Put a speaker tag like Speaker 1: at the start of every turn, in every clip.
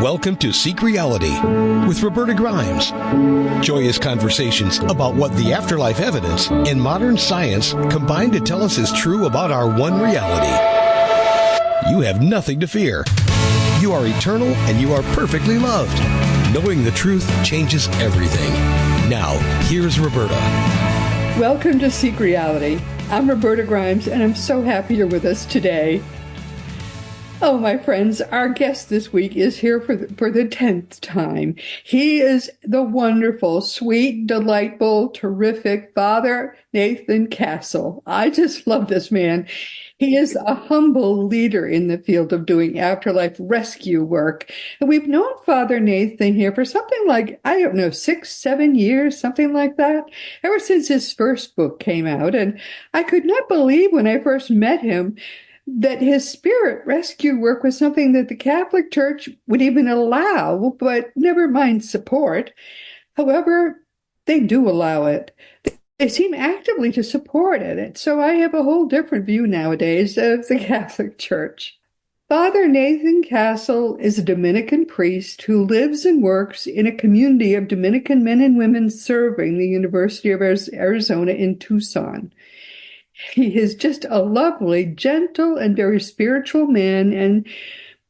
Speaker 1: Welcome to Seek Reality with Roberta Grimes. Joyous conversations about what the afterlife evidence and modern science combine to tell us is true about our one reality. You have nothing to fear. You are eternal and you are perfectly loved. Knowing the truth changes everything. Now, here's Roberta.
Speaker 2: Welcome to Seek Reality. I'm Roberta Grimes, and I'm so happy you're with us today. Oh, my friends, our guest this week is here for the 10th time. He is the wonderful, sweet, delightful, terrific Father Nathan Castle. I just love this man. He is a humble leader in the field of doing afterlife rescue work. And we've known Father Nathan here for something like, 6, 7 years, something like that, ever since his first book came out. And I could not believe when I first met him that his spirit rescue work was something that the Catholic Church would even allow, but never mind support. However, they do allow it. They seem actively to support it. So I have a whole different view nowadays of the Catholic Church. Father Nathan Castle is a Dominican priest who lives and works in a community of Dominican men and women serving the University of Arizona in Tucson. He is just a lovely, gentle, and very spiritual man. And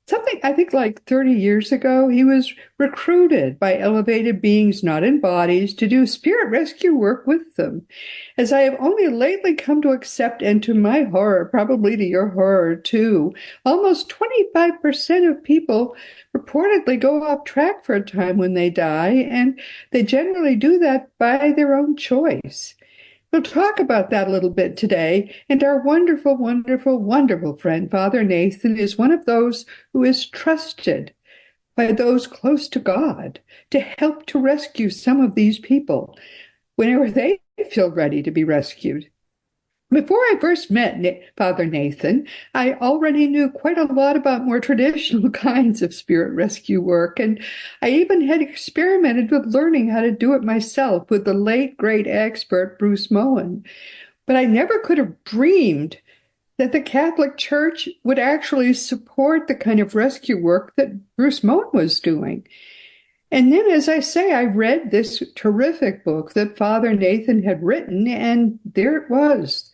Speaker 2: something, I think like 30 years ago, he was recruited by elevated beings not in bodies to do spirit rescue work with them. As I have only lately come to accept, and to my horror, probably to your horror too, almost 25% of people reportedly go off track for a time when they die, and they generally do that by their own choice. We'll talk about that a little bit today, and our wonderful, wonderful, wonderful friend, Father Nathan, is one of those who is trusted by those close to God to help to rescue some of these people whenever they feel ready to be rescued. Before I first met Father Nathan, I already knew quite a lot about more traditional kinds of spirit rescue work, and I even had experimented with learning how to do it myself with the late, great expert Bruce Moen. But I never could have dreamed that the Catholic Church would actually support the kind of rescue work that Bruce Moen was doing. And then, as I say, I read this terrific book that Father Nathan had written, and there it was.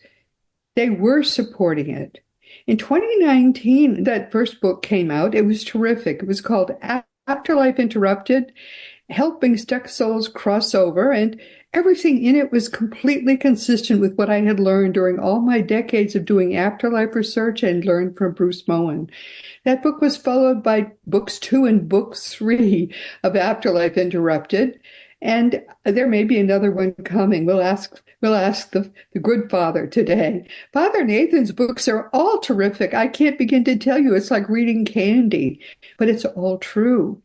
Speaker 2: They were supporting it. In 2019, that first book came out. It was terrific. It was called Afterlife Interrupted, Helping Stuck Souls Cross Over, and everything in it was completely consistent with what I had learned during all my decades of doing afterlife research and learned from Bruce Moen. That book was followed by books 2 and book 3 of Afterlife Interrupted, and there may be another one coming. We'll ask the good Father today. Father Nathan's books are all terrific. I can't begin to tell you. It's like reading candy, but it's all true.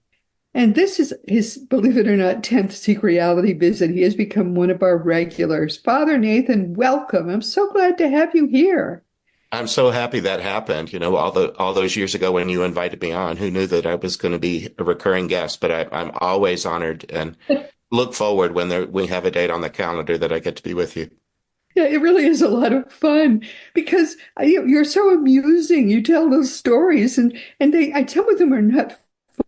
Speaker 2: And this is his, believe it or not, 10th Seek Reality visit. He has become one of our regulars. Father Nathan, welcome. I'm so glad to have you here.
Speaker 3: I'm so happy that happened. You know, all those years ago when you invited me on, who knew that I was going to be a recurring guest? But I'm always honored and look forward when we have a date on the calendar that I get to be with you.
Speaker 2: Yeah, it really is a lot of fun because you're so amusing. You tell those stories, and some of them are not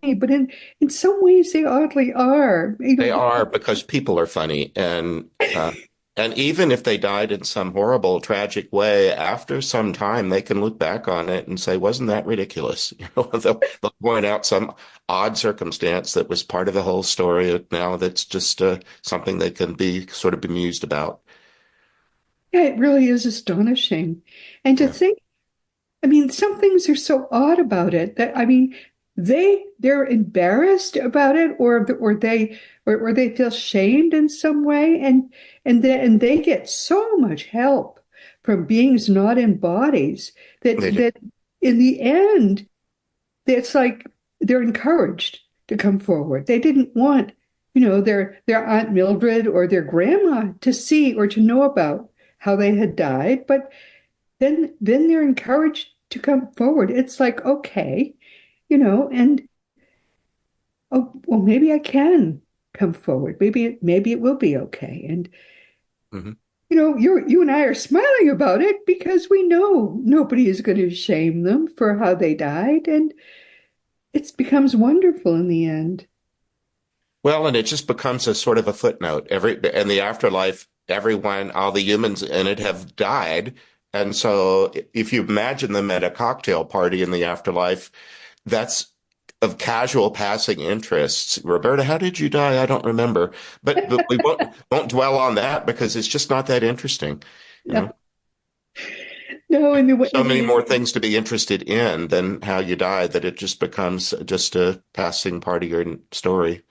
Speaker 2: funny, but in some ways they oddly are.
Speaker 3: They are, because people are funny, and even if they died in some horrible, tragic way, after some time they can look back on it and say, "Wasn't that ridiculous?" You know, they'll point out some odd circumstance that was part of the whole story. Now that's just something they can be sort of bemused about.
Speaker 2: Yeah, it really is astonishing, and to think, I mean, some things are so odd about it that, I mean, they're embarrassed about it, or they feel shamed in some way, and they get so much help from beings not in bodies that in the end, it's like they're encouraged to come forward. They didn't want, their Aunt Mildred or their grandma to see or to know about how they had died, but then they're encouraged to come forward. It's like, okay, and oh, well, maybe I can come forward. Maybe it will be okay. And you and I are smiling about it because we know nobody is going to shame them for how they died, and it becomes wonderful in the end.
Speaker 3: Well, and it just becomes a sort of a footnote. In the afterlife, everyone, all the humans in it have died. And so if you imagine them at a cocktail party in the afterlife, that's of casual passing interests. Roberta, how did you die? I don't remember. But we won't dwell on that because it's just not that interesting. You know,
Speaker 2: No, no,
Speaker 3: so many more things to be interested in than how you die that it just becomes just a passing part of your story.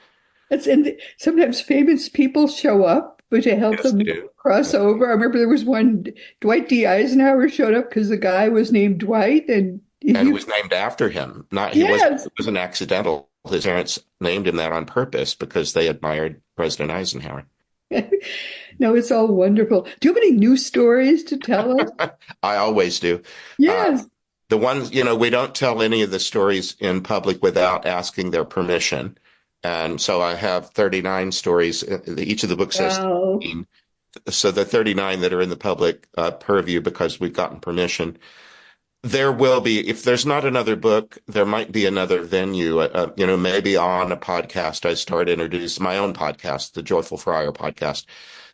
Speaker 2: sometimes famous people show up, but to help
Speaker 3: Yes, they
Speaker 2: them
Speaker 3: do.
Speaker 2: cross over. I remember there was one, Dwight D. Eisenhower showed up because the guy was named Dwight, and
Speaker 3: And it
Speaker 2: he,
Speaker 3: was named after him. Not he was
Speaker 2: yes,
Speaker 3: It wasn't accidental. His parents named him that on purpose because they admired President Eisenhower.
Speaker 2: no, it's all wonderful. Do you have any news stories to tell us?
Speaker 3: I always do. Uh,
Speaker 2: Yes.
Speaker 3: the ones, we don't tell any of the stories in public without asking their permission. And so I have 39 stories. Each of the books has
Speaker 2: Wow.
Speaker 3: 13. So the 39 that are in the public purview because we've gotten permission. There will be, if there's not another book, there might be another venue. Maybe on a podcast, I start introduce my own podcast, the Joyful Friar podcast.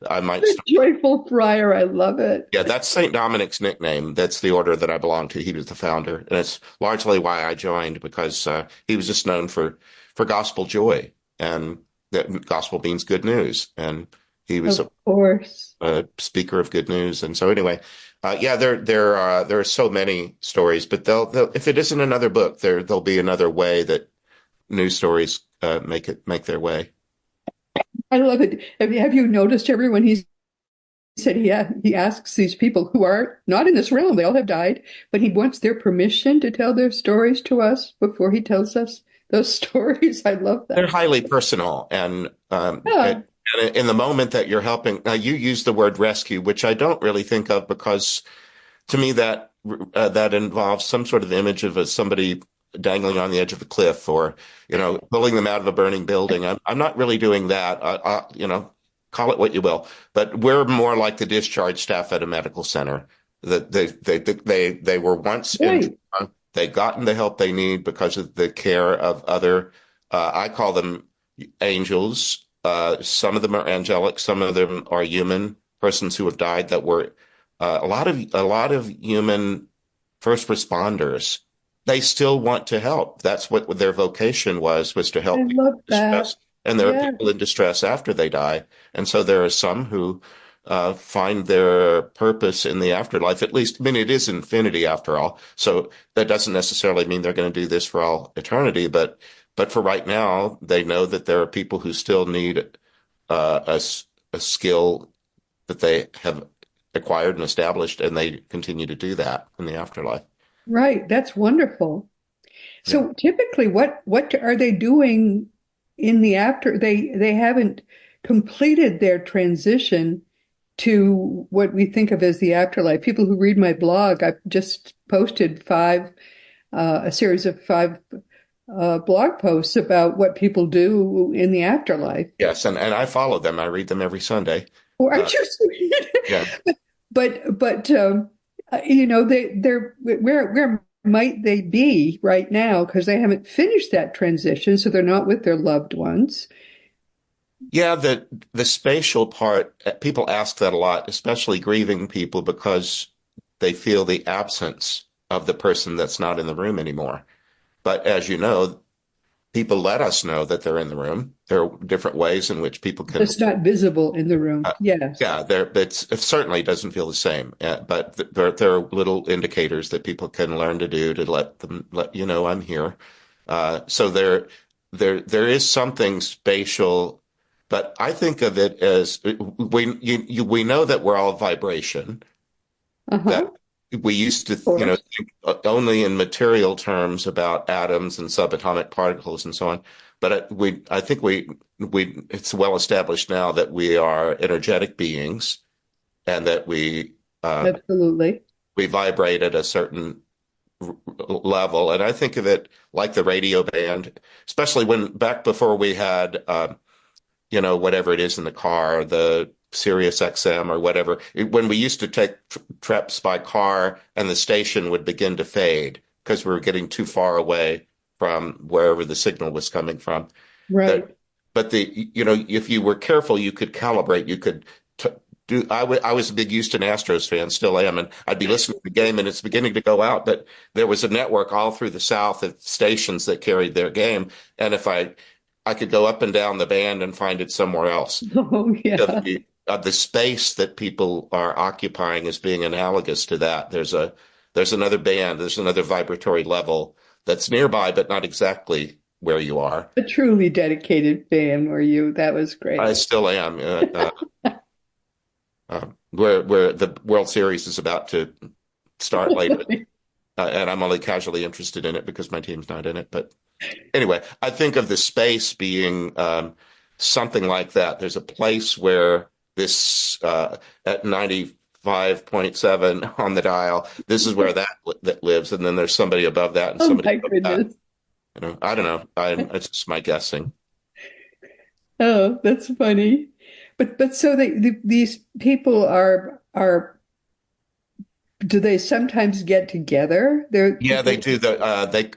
Speaker 3: I might
Speaker 2: The
Speaker 3: start.
Speaker 2: Joyful Friar, I love it.
Speaker 3: Yeah, that's St. Dominic's nickname. That's the order that I belong to. He was the founder, and it's largely why I joined because he was just known for gospel joy, and that gospel means good news, and he was
Speaker 2: Of course.
Speaker 3: a speaker of good news. And so anyway, yeah, there are so many stories, but they'll if it isn't another book, there'll be another way that news stories make their way.
Speaker 2: I love it. Have you noticed everyone he's said he asks these people who are not in this realm, they all have died, but he wants their permission to tell their stories to us before he tells us those stories. I love
Speaker 3: They're
Speaker 2: that.
Speaker 3: highly personal, and
Speaker 2: Yeah,
Speaker 3: in the moment that you're helping, you use the word rescue, which I don't really think of because to me that involves some sort of image of somebody dangling on the edge of a cliff or pulling them out of a burning building. I'm not really doing that. Call it what you will, but we're more like the discharge staff at a medical center. That they were once in
Speaker 2: right.
Speaker 3: trauma. They gotten the help they need because of the care of other. I call them angels. Some of them are angelic. Some of them are human persons who have died that were a lot of human first responders. They still want to help. That's what their vocation was to
Speaker 2: I
Speaker 3: help people
Speaker 2: love
Speaker 3: in
Speaker 2: that.
Speaker 3: distress. And there are
Speaker 2: Yeah,
Speaker 3: people in distress after they die. And so there are some who find their purpose in the afterlife. At least, I mean, it is infinity after all. So that doesn't necessarily mean they're going to do this for all eternity. But for right now, they know that there are people who still need a skill that they have acquired and established, and they continue to do that in the afterlife.
Speaker 2: right. That's wonderful.
Speaker 3: Yeah.
Speaker 2: So typically, what are they doing in the after? They haven't completed their transition to what we think of as the afterlife. People who read my blog, I've just posted a series of five blog posts about what people do in the afterlife.
Speaker 3: Yes, and I follow them. I read them every Sunday.
Speaker 2: Or
Speaker 3: Uh,
Speaker 2: aren't you sweet?
Speaker 3: yeah.
Speaker 2: They're where might they be right now because they haven't finished that transition, so they're not with their loved ones.
Speaker 3: Yeah, the spatial part, people ask that a lot, especially grieving people, because they feel the absence of the person that's not in the room anymore. But as you know, people let us know that they're in the room. There are different ways in which people can.
Speaker 2: It's not visible in the room.
Speaker 3: Uh,
Speaker 2: Yes.
Speaker 3: yeah, it certainly doesn't feel the same, but there are little indicators that people can learn to do to let you know I'm here. So there is something spatial, but I think of it as we know that we're all vibration.
Speaker 2: Uh-huh.
Speaker 3: That we used to
Speaker 2: Of course.
Speaker 3: think only in material terms about atoms and subatomic particles and so on. But I think it's well established now that we are energetic beings and that uh,
Speaker 2: Absolutely.
Speaker 3: we vibrate at a certain level. And I think of it like the radio band, especially when back before we had, whatever it is in the car, the Sirius XM or whatever, when we used to take trips by car and the station would begin to fade because we were getting too far away from wherever the signal was coming from.
Speaker 2: Right.
Speaker 3: That, but if you were careful, you could calibrate. You could t do. I was a big Houston Astros fan, still am, and I'd be listening to the game, and it's beginning to go out. But there was a network all through the South of stations that carried their game, and if I could go up and down the band and find it somewhere else.
Speaker 2: Oh,
Speaker 3: Of
Speaker 2: yeah.
Speaker 3: the space that people are occupying as being analogous to that. There's another band, there's another vibratory level that's nearby, but not exactly where you are.
Speaker 2: A truly dedicated fan were you. That was
Speaker 3: I
Speaker 2: great.
Speaker 3: still am. Where the World Series is about to start later, and I'm only casually interested in it because my team's not in it. But anyway, I think of the space being something like that. There's a place where this at 95.7 on the dial, this is where that lives, and then there's somebody above that and
Speaker 2: Oh
Speaker 3: somebody
Speaker 2: my
Speaker 3: above that.
Speaker 2: goodness.
Speaker 3: I don't know. It's just my guessing.
Speaker 2: Oh, that's funny. But so these people are do they sometimes get together? They're
Speaker 3: Yeah, they do. They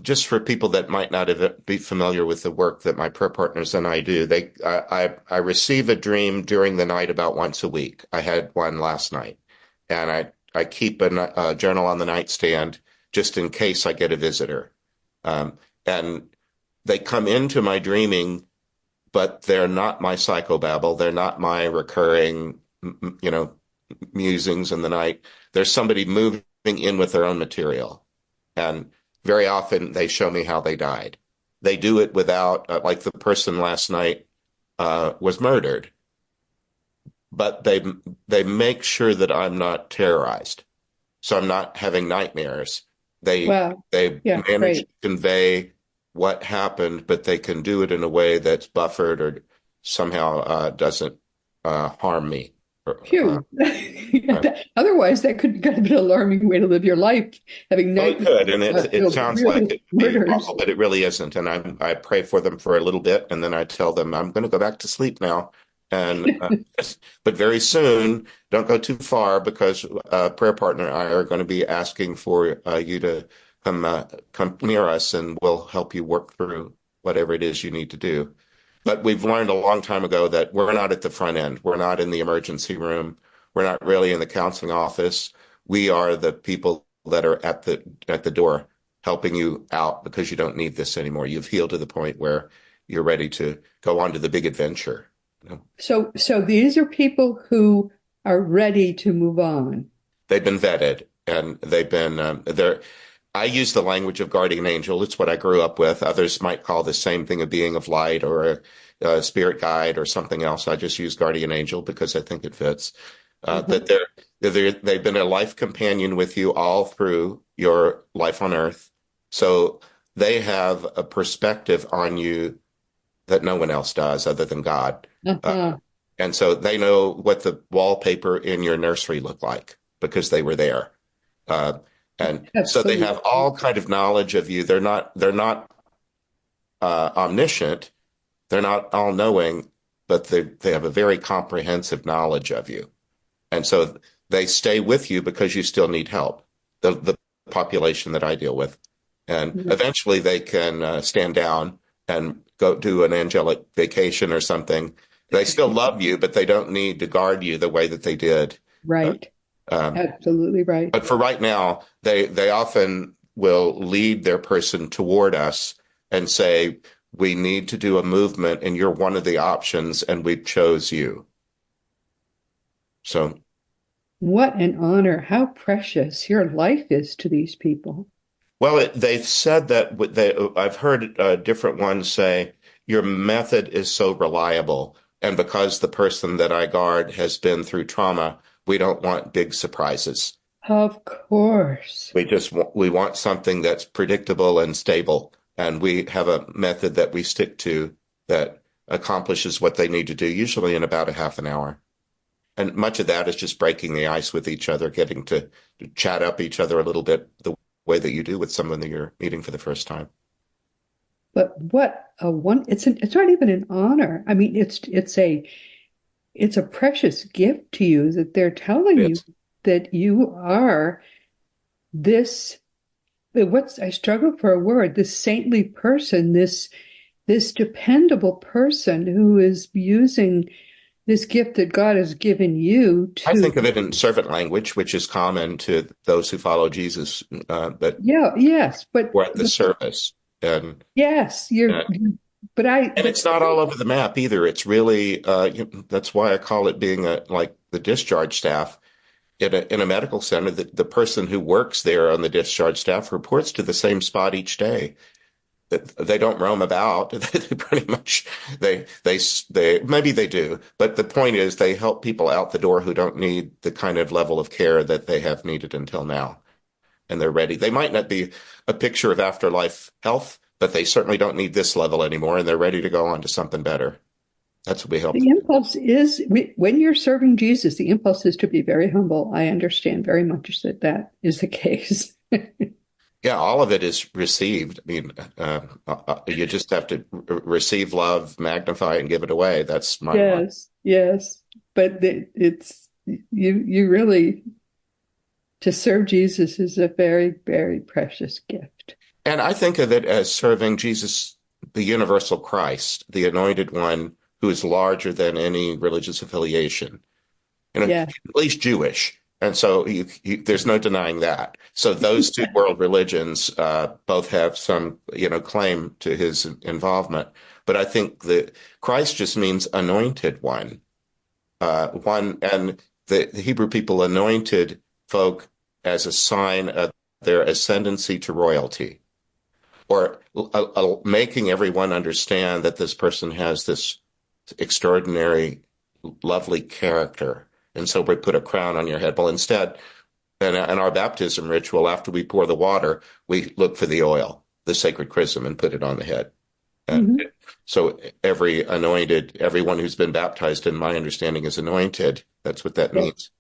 Speaker 3: just for people that might not be familiar with the work that my prayer partners and I do. I receive a dream during the night about once a week. I had one last night, and I keep a journal on the nightstand just in case I get a visitor. And they come into my dreaming, but they're not my psychobabble. They're not my recurring, musings in the night. There's somebody moving in with their own material. And very often they show me how they died. They do it without, like the person last night was murdered, but they make sure that I'm not terrorized. So I'm not having nightmares. They
Speaker 2: wow.
Speaker 3: they
Speaker 2: Yeah,
Speaker 3: manage to
Speaker 2: great.
Speaker 3: convey what happened, but they can do it in a way that's buffered or somehow doesn't harm me.
Speaker 2: Phew.
Speaker 3: Uh,
Speaker 2: Otherwise, that could kind of be an alarming way to live your life, having
Speaker 3: well, it
Speaker 2: nightmares
Speaker 3: could, and it
Speaker 2: of
Speaker 3: sounds like
Speaker 2: real
Speaker 3: it would be
Speaker 2: murders.
Speaker 3: awful, but it really isn't. And I pray for them for a little bit, and then I tell them I'm going to go back to sleep now. And but very soon, don't go too far because prayer partner and I are going to be asking for you to come near us, and we'll help you work through whatever it is you need to do. But we've learned a long time ago that we're not at the front end. We're not in the emergency room. We're not really in the counseling office. We are the people that are at the door helping you out because you don't need this anymore. You've healed to the point where you're ready to go on to the big adventure.
Speaker 2: So these are people who are ready to move on.
Speaker 3: They've been vetted and they've been there. I use the language of guardian angel. It's what I grew up with. Others might call the same thing a being of light or a spirit guide or something else. I just use guardian angel because I think it fits.
Speaker 2: Uh-huh.
Speaker 3: That they've been a life companion with you all through your life on earth. So they have a perspective on you that no one else does other than God.
Speaker 2: Uh-huh.
Speaker 3: And so they know what the wallpaper in your nursery looked like because they were there. Uh, and so they have
Speaker 2: Absolutely.
Speaker 3: all kind of knowledge of you. They're not omniscient. They're not all knowing, but they have a very comprehensive knowledge of you. And so they stay with you because you still need help, the population that I deal with. And eventually they can stand down and go do an angelic vacation or something. They still love you, but they don't need to guard you the way that they did. Uh,
Speaker 2: Right.
Speaker 3: um,
Speaker 2: Absolutely right.
Speaker 3: but for right now, they often will lead their person toward us and say, we need to do a movement and you're one of the options and we chose you. So
Speaker 2: What an honor. How precious your life is to these people.
Speaker 3: well, they've said that I've heard different ones say your method is so reliable. And because the person that I guard has been through trauma, we don't want big surprises.
Speaker 2: Of course.
Speaker 3: We want something that's predictable and stable. And we have a method that we stick to that accomplishes what they need to do, usually in about a half an hour. And much of that is just breaking the ice with each other, getting to chat up each other a little bit the way that you do with someone that you're meeting for the first time.
Speaker 2: But what a one it's not even an honor. I mean, it's a precious gift to you that they're telling you
Speaker 3: It's
Speaker 2: that you are this I struggle for a word, this saintly person, this dependable person who is using this gift that God has given you
Speaker 3: I
Speaker 2: to,
Speaker 3: think of it in servant language, which is common to those who follow Jesus, but
Speaker 2: yeah, yes,
Speaker 3: we're at the service. And,
Speaker 2: yes,
Speaker 3: uh, and
Speaker 2: but
Speaker 3: it's not all over the map either. It's really, that's why I call it being like the discharge staff. In a medical center, the person who works there on the discharge staff reports to the same spot each day. They don't roam about. They pretty much they maybe they do, but the point is they help people out the door who don't need the kind of level of care that they have needed until now, and they're ready. They might not be a picture of afterlife health, but they certainly don't need this level anymore, and they're ready to go on to something better. That's what we help.
Speaker 2: the impulse is when you're serving Jesus, the impulse is to be very humble. I understand very much that that is the case.
Speaker 3: Yeah, all of it is received. I mean, you just have to receive love, magnify it, and give it away. That's my mind.
Speaker 2: Yes, yes, but it's you really to serve Jesus is a very, very precious gift.
Speaker 3: And I think of it as serving Jesus, the universal Christ, the anointed one who is larger than any religious affiliation,
Speaker 2: Yeah.
Speaker 3: at least Jewish. And so there's no denying that. So those two world religions both have some, claim to his involvement. But I think that Christ just means anointed one. And the Hebrew people anointed folk as a sign of their ascendancy to royalty, or making everyone understand that this person has this extraordinary, lovely character. And so we put a crown on your head. Well, instead, in our baptism ritual, after we pour the water, we look for the oil, the sacred chrism, and put it on the head.
Speaker 2: Mm-hmm.
Speaker 3: So everyone who's been baptized, in my understanding, is anointed. That's what that means.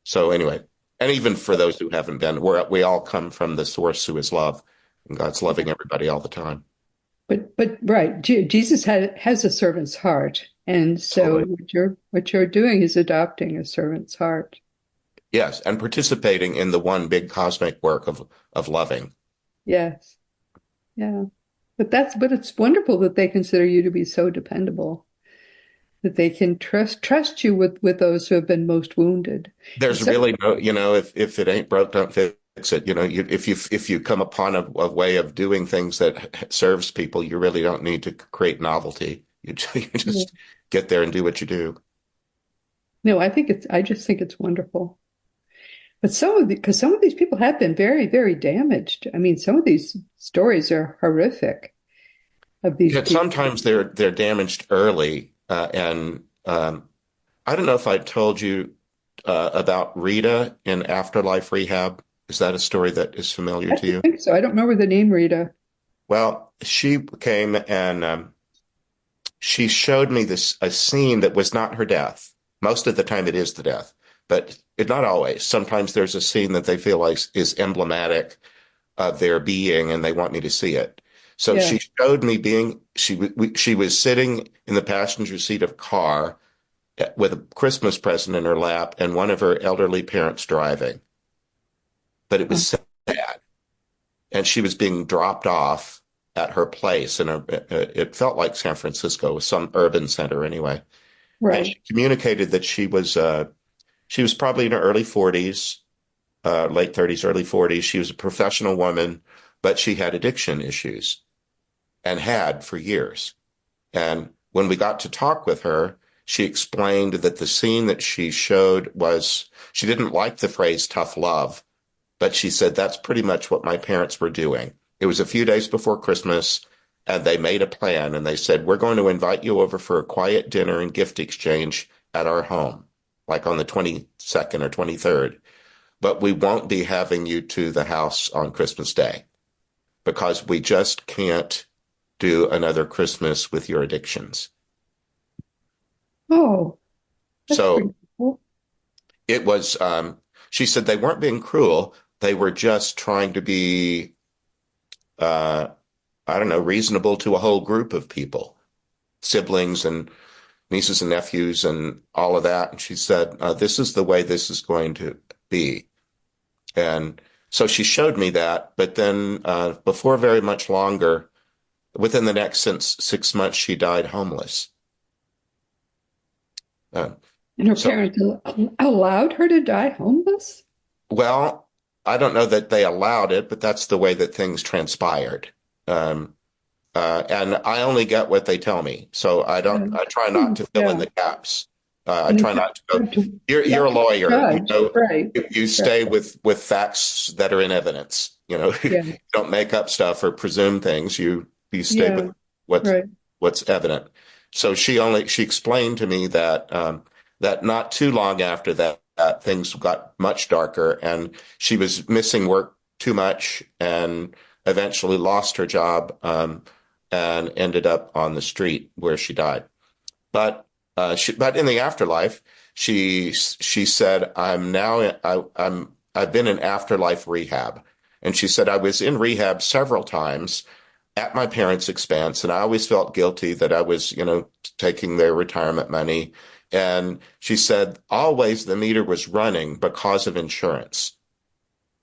Speaker 3: So anyway, and even for those who haven't been, we all come from the source who is love, and God's loving everybody all the time.
Speaker 2: But right, Jesus has a servant's heart, and so what you're doing is adopting a servant's heart.
Speaker 3: Yes, and participating in the one big cosmic work of loving.
Speaker 2: Yes, yeah. But it's wonderful that they consider you to be so dependable, that they can trust you with those who have been most wounded.
Speaker 3: There's really no, if it ain't broke, don't fix it. If you come upon a way of doing things that serves people, you really don't need to create novelty. You just get there and do what you do.
Speaker 2: No, I just think it's wonderful. But because some of these people have been very, very damaged. I mean, some of these stories are horrific of these people.
Speaker 3: Sometimes they're damaged early, and I don't know if I told you about Rita in Afterlife Rehab. Is that a story that is familiar to you?
Speaker 2: I think so. I don't remember the name Rita.
Speaker 3: Well, she came and she showed me a scene that was not her death. Most of the time it is the death, but not always. Sometimes there's a scene that they feel like is emblematic of their being and they want me to see it. So she showed me she was sitting in the passenger seat of a car with a Christmas present in her lap and one of her elderly parents driving. But it was sad. And she was being dropped off at her place. And it felt like San Francisco, some urban center anyway.
Speaker 2: Right.
Speaker 3: And she communicated that she was probably in her early 40s, late 30s, early 40s. She was a professional woman, but she had addiction issues and had for years. And when we got to talk with her, she explained that the scene that she showed she didn't like the phrase tough love, but she said that's pretty much what my parents were doing. It was a few days before Christmas, and they made a plan, and they said, we're going to invite you over for a quiet dinner and gift exchange at our home, like on the 22nd or 23rd. But we won't be having you to the house on Christmas Day because we just can't do another Christmas with your addictions.
Speaker 2: Oh, that's
Speaker 3: So
Speaker 2: pretty cool.
Speaker 3: it was, she said they weren't being cruel. They were just trying to be, I don't know, reasonable to a whole group of people, siblings and nieces and nephews and all of that. And she said, this is the way this is going to be. And So she showed me that, but then before very much longer, within the next 6 months, she died homeless. Uh,
Speaker 2: And her
Speaker 3: so,
Speaker 2: parents allowed her to die homeless?
Speaker 3: well, I don't know that they allowed it, but that's the way that things transpired. Um, and I only get what they tell me. So
Speaker 2: Yeah.
Speaker 3: I try not to fill in
Speaker 2: Yeah.
Speaker 3: the gaps. I
Speaker 2: And
Speaker 3: try not to go,
Speaker 2: you
Speaker 3: you're
Speaker 2: have
Speaker 3: a
Speaker 2: to
Speaker 3: lawyer,
Speaker 2: judge. Right.
Speaker 3: you
Speaker 2: Right.
Speaker 3: stay with facts that are in evidence, you
Speaker 2: Yeah.
Speaker 3: don't make up stuff or presume things. You stay with
Speaker 2: Yeah.
Speaker 3: what's,
Speaker 2: Right.
Speaker 3: what's evident. So she explained to me that, that not too long after that things got much darker and she was missing work too much and eventually lost her job. And ended up on the street where she died. But in the afterlife, she said, I've been in afterlife rehab, and she said I was in rehab several times at my parents' expense, and I always felt guilty that I was, taking their retirement money. And she said always the meter was running because of insurance.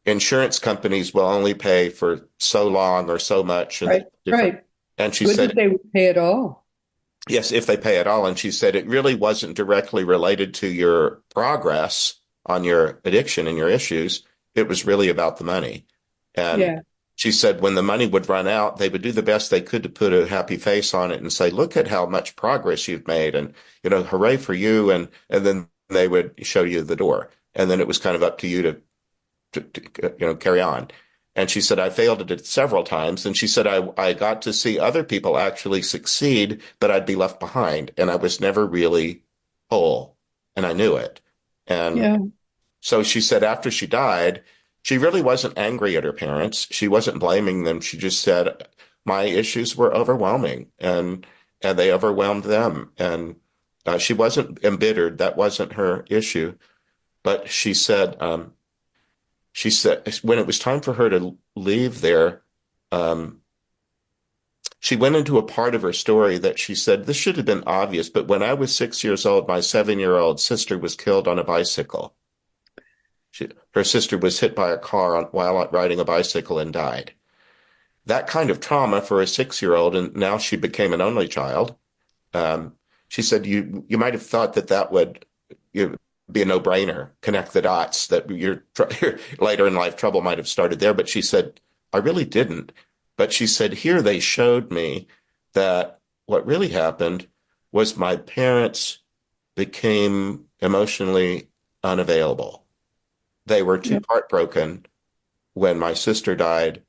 Speaker 3: Insurance companies will only pay for so long or so much, and
Speaker 2: Right.
Speaker 3: different.
Speaker 2: Right.
Speaker 3: And she
Speaker 2: Good that
Speaker 3: said,
Speaker 2: they would pay it all.
Speaker 3: yes, if they pay at all. And she said it really wasn't directly related to your progress on your addiction and your issues. It was really about the money. And
Speaker 2: Yeah.
Speaker 3: she said when the money would run out, they would do the best they could to put a happy face on it and say, look at how much progress you've made. And, hooray for you. And then they would show you the door. And then it was kind of up to you to carry on. And she said, I failed at it several times. And she said, I got to see other people actually succeed, but I'd be left behind. And I was never really whole. And I knew it. And
Speaker 2: Yeah.
Speaker 3: so she said, after she died, she really wasn't angry at her parents. She wasn't blaming them. She just said, my issues were overwhelming and they overwhelmed them. And she wasn't embittered. That wasn't her issue. But she said when it was time for her to leave there, um, she went into a part of her story that she said, this should have been obvious, but when I was 6 years old, my 7-year-old sister was killed on a bicycle. Her sister was hit by a car while riding a bicycle and died. That kind of trauma for a 6-year-old, and now she became an only child. Um, she said, you might have thought that would be a no-brainer, connect the dots, that your later in life trouble might have started there. But she said, I really didn't. But she said, here they showed me that what really happened was my parents became emotionally unavailable. They were
Speaker 2: Yeah.
Speaker 3: too heartbroken when my sister died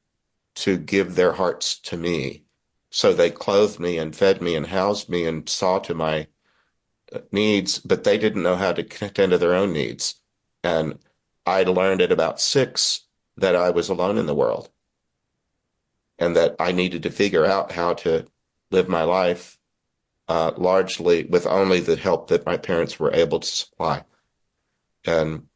Speaker 3: to give their hearts to me. So they clothed me and fed me and housed me and saw to my needs, but they didn't know how to tend to their own needs. And I learned at about 6 that I was alone in the world and that I needed to figure out how to live my life largely with only the help that my parents were able to supply. And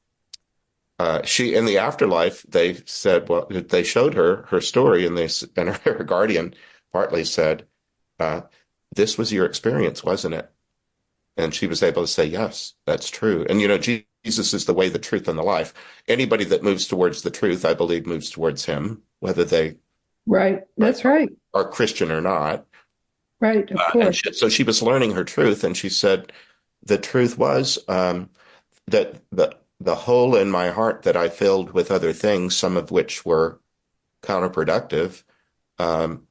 Speaker 3: she, in the afterlife, they said, well, they showed her story, and her guardian partly said, uh, "This was your experience, wasn't it?" And she was able to say, yes, that's true. And, Jesus is the way, the truth, and the life. Anybody that moves towards the truth, I believe, moves towards him, whether they
Speaker 2: Right. That's right.
Speaker 3: are Christian or not.
Speaker 2: Right. Of
Speaker 3: And
Speaker 2: course.
Speaker 3: so she was learning her truth. And she said, the truth was that the hole in my heart that I filled with other things, some of which were counterproductive, um,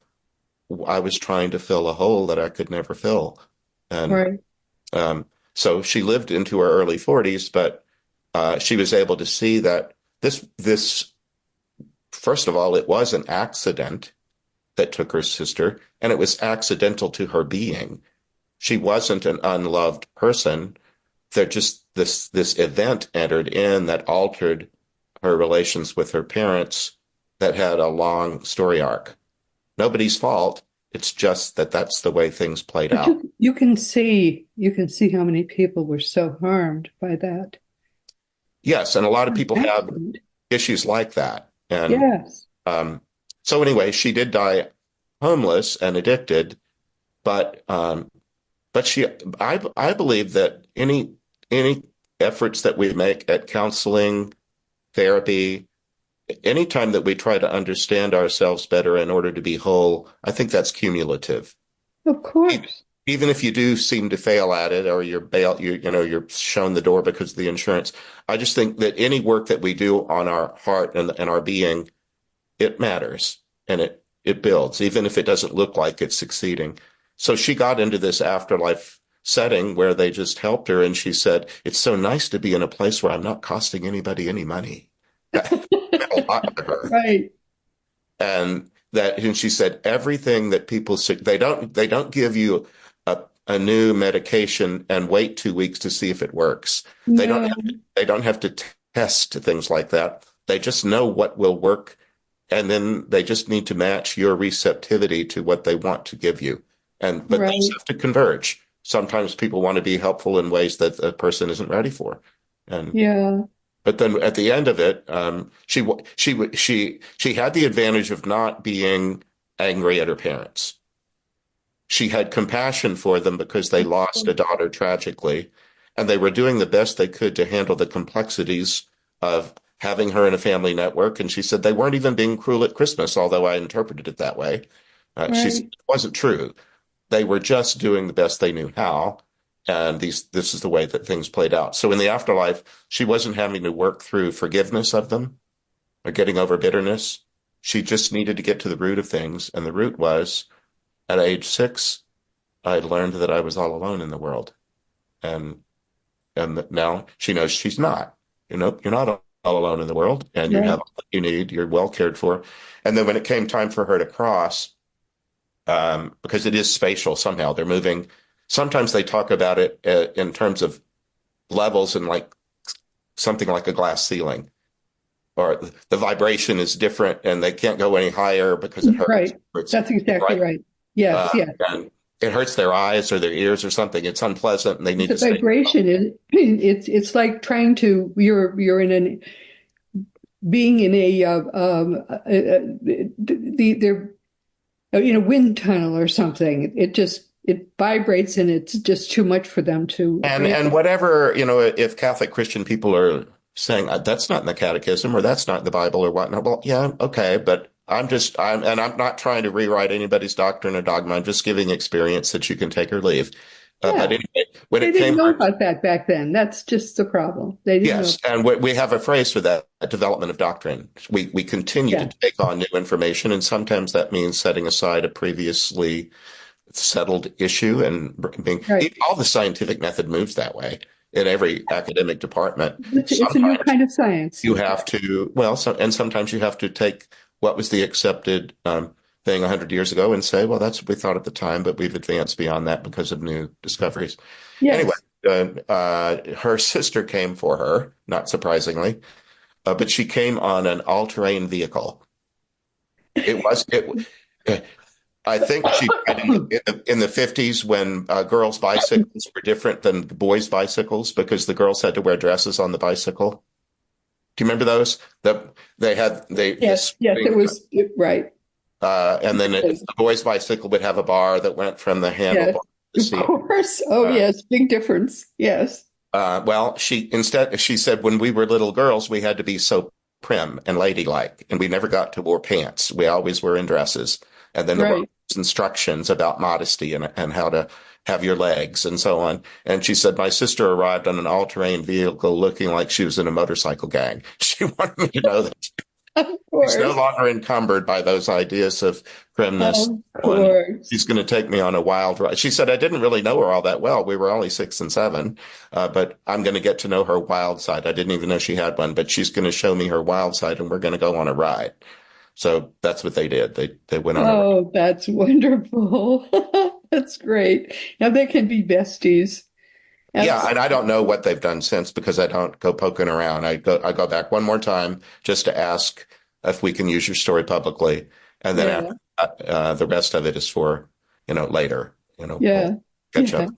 Speaker 3: I was trying to fill a hole that I could never fill. And
Speaker 2: Right.
Speaker 3: Um, so she lived into her early 40s, but she was able to see that this, first of all, it was an accident that took her sister, and it was accidental to her being. She wasn't an unloved person. There just this event entered in that altered her relations with her parents that had a long story arc. Nobody's fault. It's just that that's the way things played
Speaker 2: But
Speaker 3: out.
Speaker 2: you can see how many people were so harmed by that
Speaker 3: Yes, and a lot of people have
Speaker 2: accident.
Speaker 3: issues like that. And
Speaker 2: Yes.
Speaker 3: um, so anyway, she did die homeless and addicted, but I believe that any efforts that we make at counseling, therapy, anytime that we try to understand ourselves better in order to be whole, I think that's cumulative.
Speaker 2: Of course.
Speaker 3: Even if you do seem to fail at it, or you're shown the door because of the insurance. I just think that any work that we do on our heart and our being, it matters, and it builds, even if it doesn't look like it's succeeding. So she got into this afterlife setting where they just helped her, and she said, "It's so nice to be in a place where I'm not costing anybody any money." That meant a lot to her.
Speaker 2: Right.
Speaker 3: And she said everything that people say, they don't give you a new medication and wait 2 weeks to see if it works. They don't
Speaker 2: No.
Speaker 3: have to, they don't have to test things like that. They just know what will work, and then they just need to match your receptivity to what they want to give you. But
Speaker 2: Right.
Speaker 3: those have to converge. Sometimes people want to be helpful in ways that a person isn't ready for. And
Speaker 2: Yeah.
Speaker 3: But then at the end of it, she had the advantage of not being angry at her parents. She had compassion for them because they lost a daughter tragically, and they were doing the best they could to handle the complexities of having her in a family network. And she said they weren't even being cruel at Christmas, although I interpreted it that way. She said
Speaker 2: Right.
Speaker 3: it wasn't true. They were just doing the best they knew how. And this is the way that things played out. So in the afterlife, she wasn't having to work through forgiveness of them or getting over bitterness. She just needed to get to the root of things. And the root was, at age 6, I learned that I was all alone in the world. And now she knows she's not. You're not all alone in the world, and you
Speaker 2: Right.
Speaker 3: have all that you need. You're well cared for. And then when it came time for her to cross, because it is spatial somehow, they're moving. Sometimes they talk about it in terms of levels and like something like a glass ceiling, or the vibration is different and they can't go any higher because it hurts.
Speaker 2: Right.
Speaker 3: It's
Speaker 2: That's exactly right. Yes. Yes.
Speaker 3: and it hurts their eyes or their ears or something. It's unpleasant, and they need
Speaker 2: The
Speaker 3: to stay.
Speaker 2: vibration is it's like trying to you're in an being in a they're in a wind tunnel or something. It vibrates and it's just too much for them to
Speaker 3: And whatever, if Catholic Christian people are saying that's not in the catechism or that's not in the Bible or whatnot, well, yeah, okay, but I'm not trying to rewrite anybody's doctrine or dogma. I'm just giving experience that you can take or leave.
Speaker 2: Yeah.
Speaker 3: But anyway, when
Speaker 2: They
Speaker 3: it
Speaker 2: didn't
Speaker 3: came,
Speaker 2: know about that back then. That's just the problem. They didn't know.
Speaker 3: yes, and we have a phrase for that, development of doctrine. We continue
Speaker 2: Yeah.
Speaker 3: to take on new information, and sometimes that means setting aside a previously settled issue and
Speaker 2: Right.
Speaker 3: all the scientific method moves that way in every academic department.
Speaker 2: It's a new
Speaker 3: Sometimes
Speaker 2: kind of science.
Speaker 3: you have to, and sometimes you have to take what was the accepted thing 100 years ago and say, well, that's what we thought at the time, but we've advanced beyond that because of new discoveries.
Speaker 2: Yes.
Speaker 3: Anyway, her sister came for her, not surprisingly, but she came on an all-terrain vehicle. I think she in the 50s when girls' bicycles were different than the boys' bicycles because the girls had to wear dresses on the bicycle. Do you remember those?
Speaker 2: Yes. Yes. It was right.
Speaker 3: And then the boys' bicycle would have a bar that went from the handlebar to the
Speaker 2: Of
Speaker 3: seat.
Speaker 2: course. Oh, yes. Big difference. Yes.
Speaker 3: Well, she said when we were little girls, we had to be so prim and ladylike, and we never got to wear pants. We always were in dresses. And then there were instructions about modesty and how to have your legs and so on. And she said, my sister arrived on an all-terrain vehicle looking like she was in a motorcycle gang. She wanted me to know that
Speaker 2: Of course.
Speaker 3: she's no longer encumbered by those ideas of primness.
Speaker 2: Of course.
Speaker 3: She's going to take me on a wild ride. She said, I didn't really know her all that well. We were only 6 and 7, but I'm going to get to know her wild side. I didn't even know she had one, but she's going to show me her wild side, and we're going to go on a ride. So that's what they did. They went on a ride.
Speaker 2: Oh, that's wonderful. That's great. Now they can be besties.
Speaker 3: Yeah, and I don't know what they've done since because I don't go poking around. I go back one more time just to ask if we can use your story publicly, and then after the rest of it is for later.
Speaker 2: Yeah.
Speaker 3: Catch up.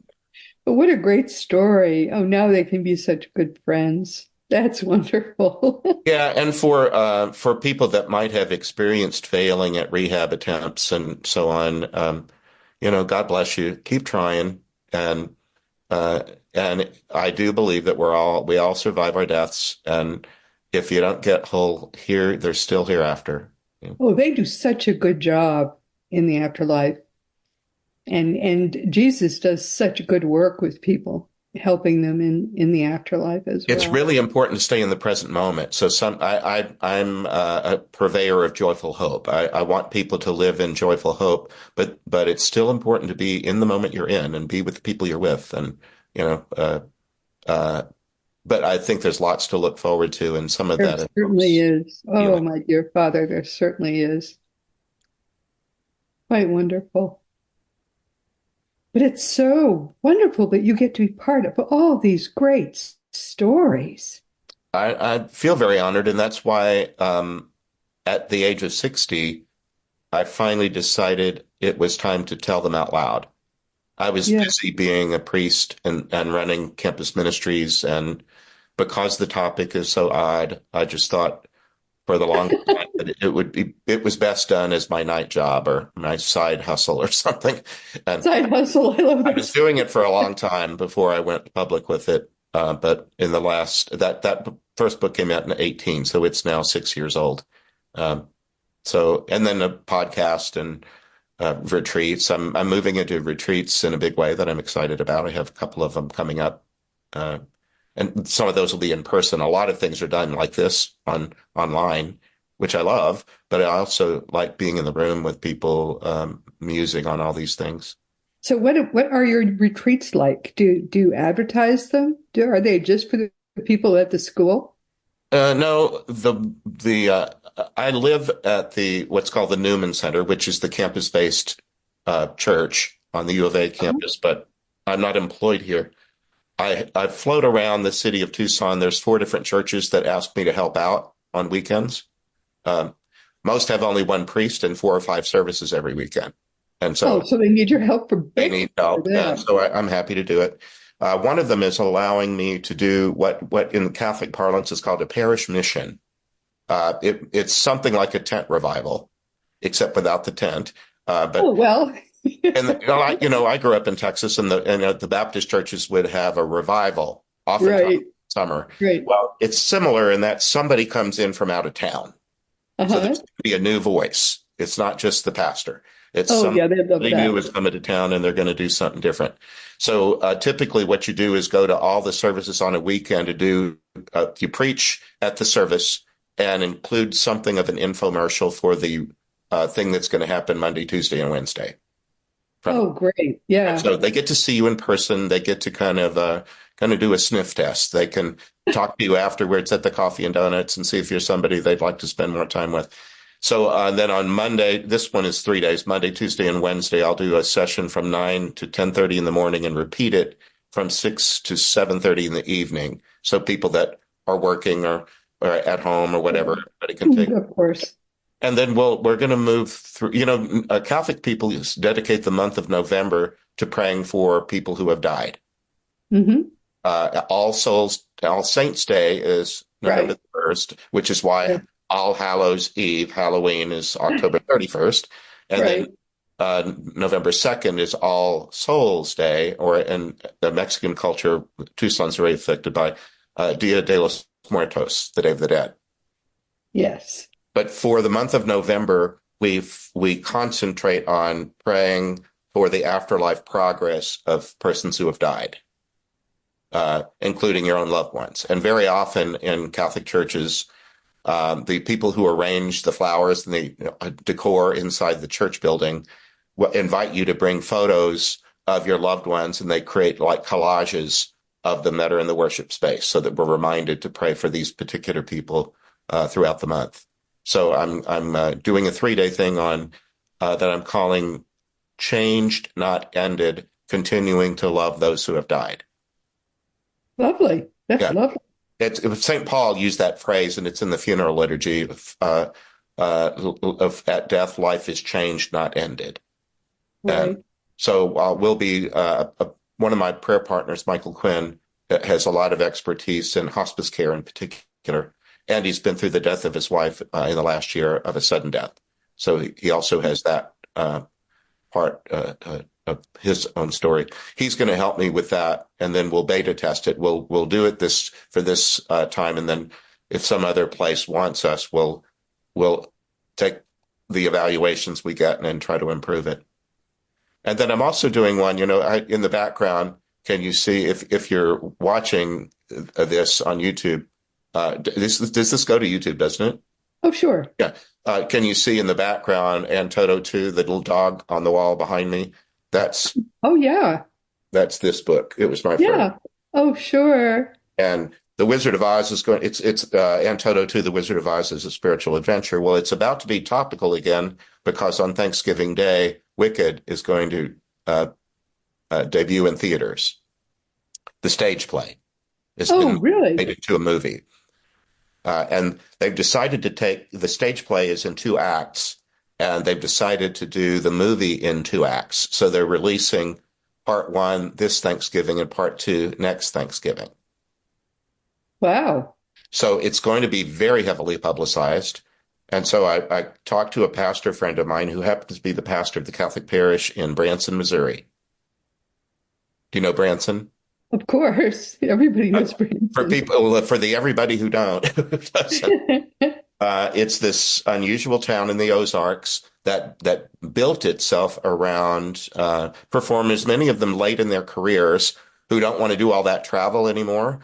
Speaker 2: But what a great story. Oh, now they can be such good friends. That's wonderful.
Speaker 3: Yeah, and for people that might have experienced failing at rehab attempts and so on, God bless you. Keep trying, and I do believe that we all survive our deaths, and if you don't get whole here, there's still hereafter. Yeah.
Speaker 2: Oh, they do such a good job in the afterlife. And Jesus does such good work with people, helping them in the afterlife as
Speaker 3: It's
Speaker 2: well.
Speaker 3: really important to stay in the present moment. So I'm a purveyor of joyful hope. I want people to live in joyful hope, but it's still important to be in the moment you're in and be with the people you're with. And, you know, uh, but I think there's lots to look forward to, and some of
Speaker 2: There
Speaker 3: that
Speaker 2: certainly
Speaker 3: involves
Speaker 2: is. Oh,
Speaker 3: healing.
Speaker 2: my dear Father, there certainly is. Quite wonderful. But it's so wonderful that you get to be part of all these great stories.
Speaker 3: I feel very honored, and that's why at the age of 60, I finally decided it was time to tell them out loud. I was
Speaker 2: Yeah.
Speaker 3: busy being a priest and running campus ministries. And because the topic is so odd, I just thought for the longest time that it was best done as my night job or my side hustle or something. And
Speaker 2: Side hustle. I love
Speaker 3: I was
Speaker 2: this.
Speaker 3: doing it for a long time before I went public with it. But in the that first book came out in 18, so it's now 6 years old. Um, and then a podcast and retreats. I'm moving into retreats in a big way that I'm excited about. I have a couple of them coming up, uh, and some of those will be in person. A lot of things are done like this online, which I love, but I also like being in the room with people, musing on all these things.
Speaker 2: So what are your retreats like? Do you advertise them? Are they just for the people at the school?
Speaker 3: No, the I live at the what's called the Newman Center, which is the campus-based church on the U of A
Speaker 2: Oh,
Speaker 3: campus, but I'm not employed here. I float around the city of Tucson. There's 4 different churches that ask me to help out on weekends. Um, Most have only one priest and 4 or 5 services every weekend, and
Speaker 2: oh,
Speaker 3: so
Speaker 2: so they need your help for
Speaker 3: they
Speaker 2: big
Speaker 3: need
Speaker 2: for
Speaker 3: help, and
Speaker 2: that.
Speaker 3: so I'm happy to do it. One of them is allowing me to do what in Catholic parlance is called a parish mission. It's something like a tent revival, except without the tent.
Speaker 2: Oh,
Speaker 3: But
Speaker 2: well,
Speaker 3: and I grew up in Texas, and the Baptist churches would have a revival, oftentimes
Speaker 2: right,
Speaker 3: in summer.
Speaker 2: right.
Speaker 3: Well, it's similar in that somebody comes in from out of town, so there's
Speaker 2: Uh-huh.
Speaker 3: going to be a new voice. It's not just the pastor. It's
Speaker 2: Oh, yeah, they love
Speaker 3: somebody new
Speaker 2: that.
Speaker 3: is coming to town, and they're going to do something different. So typically, what you do is go to all the services on a weekend to do. You preach at the service and include something of an infomercial for the thing that's going to happen Monday, Tuesday, and Wednesday. From
Speaker 2: Oh, great. Yeah.
Speaker 3: so they get to see you in person. They get to kind of do a sniff test. They can talk to you afterwards at the coffee and donuts and see if you're somebody they'd like to spend more time with. So then on Monday, this one is 3 days, Monday, Tuesday, and Wednesday, I'll do a session from 9 to 10:30 in the morning and repeat it from 6 to 7:30 in the evening. So people that are working or at home or whatever, everybody can take.
Speaker 2: Of course.
Speaker 3: And then we're going to move through, Catholic people dedicate the month of November to praying for people who have died.
Speaker 2: Hmm.
Speaker 3: All Saints Day is November
Speaker 2: Right.
Speaker 3: 1st, which is why
Speaker 2: Yeah.
Speaker 3: All Hallows Eve, Halloween, is October 31st. And
Speaker 2: Right.
Speaker 3: then November 2nd is All Souls Day, or in the Mexican culture, Tucson's very affected by Dia de los Muertos, the Day of the Dead.
Speaker 2: Yes.
Speaker 3: But for the month of November, we concentrate on praying for the afterlife progress of persons who have died, including your own loved ones. And very often in Catholic churches, the people who arrange the flowers and the decor inside the church building invite you to bring photos of your loved ones, and they create like collages of them that are in the worship space, so that we're reminded to pray for these particular people throughout the month. So I'm doing a 3-day thing on that I'm calling "Changed, Not Ended: Continuing to Love Those Who Have Died."
Speaker 2: Lovely. That's
Speaker 3: Yeah,
Speaker 2: lovely.
Speaker 3: it was St. Paul used that phrase, and it's in the funeral liturgy of at death, life is changed, not ended. And
Speaker 2: Right.
Speaker 3: so we'll be one of my prayer partners, Michael Quinn, has a lot of expertise in hospice care in particular, and he's been through the death of his wife in the last year of a sudden death. So he also has that part of his own story. He's going to help me with that, and then we'll beta test it. We'll do it this time, and then if some other place wants us, we'll take the evaluations we get and then try to improve it. And then I'm also doing one, in the background, can you see if you're watching this on YouTube, does this go to YouTube, doesn't it?
Speaker 2: Oh, sure.
Speaker 3: Yeah. Can you see in the background and Toto 2, the little dog on the wall behind me? That's
Speaker 2: Oh, yeah.
Speaker 3: that's this book. It was my friend.
Speaker 2: Yeah. Oh, sure.
Speaker 3: And The Wizard of Oz is going, it's and Toto 2, The Wizard of Oz is a spiritual adventure. Well, it's about to be topical again because on Thanksgiving Day, Wicked is going to debut in theaters. The stage play has been
Speaker 2: Really?
Speaker 3: made into a movie. And they've decided to take the stage play is in 2 acts, and they've decided to do the movie in 2 acts. So they're releasing part 1 this Thanksgiving and part 2 next Thanksgiving.
Speaker 2: Wow.
Speaker 3: So it's going to be very heavily publicized. And so I talked to a pastor friend of mine who happens to be the pastor of the Catholic parish in Branson, Missouri. Do you know Branson?
Speaker 2: Of course. Everybody knows Branson.
Speaker 3: For everybody who don't, it's this unusual town in the Ozarks that built itself around performers, many of them late in their careers, who don't want to do all that travel anymore,